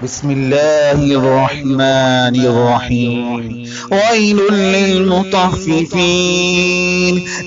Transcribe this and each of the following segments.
بسم الله الرحمن الرحيم. ويل للمطففين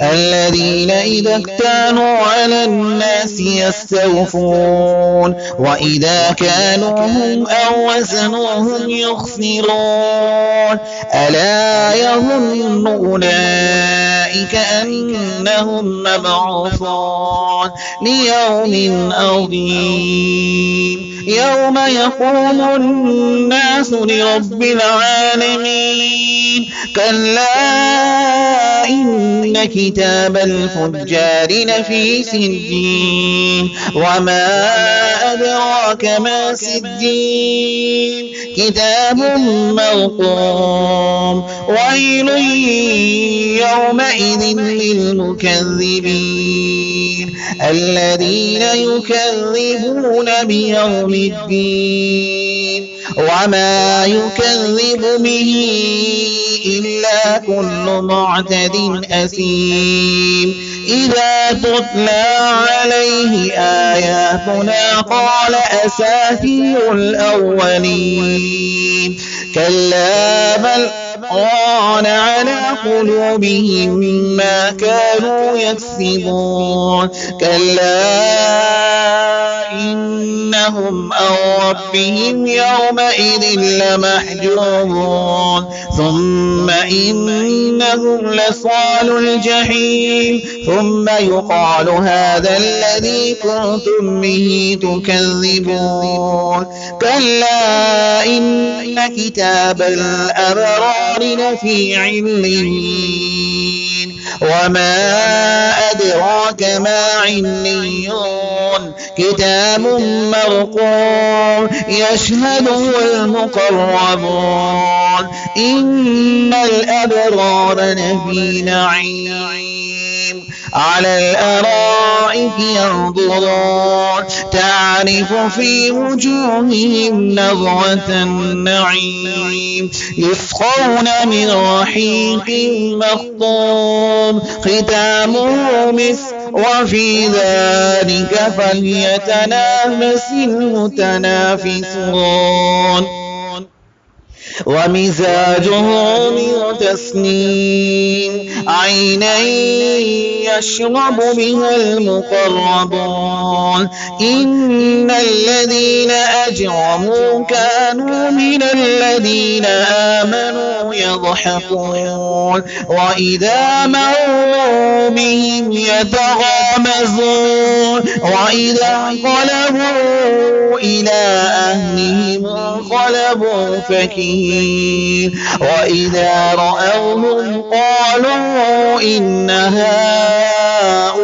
الذين إذا اكتالوا على الناس يستوفون وإذا كالوهم أو وزنوهم يخسرون. ألا يظن أولئك أنهم مبعوثون ليوم عظيم يوم يقوم الناس لرب العالمين. كلا إن كتاب الفجار لفي سجين وما أدراك ما سجين كتاب مرقوم. ويل يومئذ للمكذبين الذين يكذبون بيوم الدين وما يكذب به إلا كل معتد أثيم. إذا تتلى عليه آياتنا قال أساطير الأولين. كلا بل ران على قلوبهم ما كانوا يكسبون. كلا إنهم عن ربهم يومئذ لمحجوبون. ثم إنهم لصالو الجحيم ثم يقال هذا الذي كنتم به تكذبون. كلا إن كتاب الأبرار لفي عليين وما أدراك ما عليون كتاب مرقوم يشهده المقربون. إن الأبرار لفي نعيم على الأرائك ينظرون تعرف في وجوههم نظرة النعيم يسقون من رحيق مختوم ختامه مسك وفي ذلك فليتنافس المتنافسون. ومزاجه من تسنيم عينا يشرب بها المقربون. إن الذين أجرموا كانوا من الذين آمنوا يضحكون وإذا مروا بهم يتغامزون وإذا انقلبوا إلى أهلهم انقلبوا فكهين وإذا رأوهم قالوا إن هؤلاء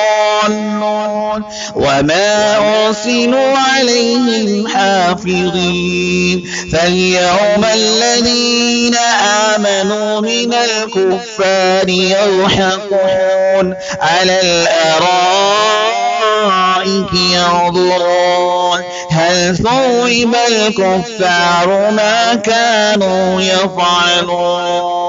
لضالون وما أرسلوا عليهم حافظين. فاليوم الذين آمنوا من الكفار يضحكون على الأرائك ينظرون هل ثوب الكفار ما كانوا يفعلون.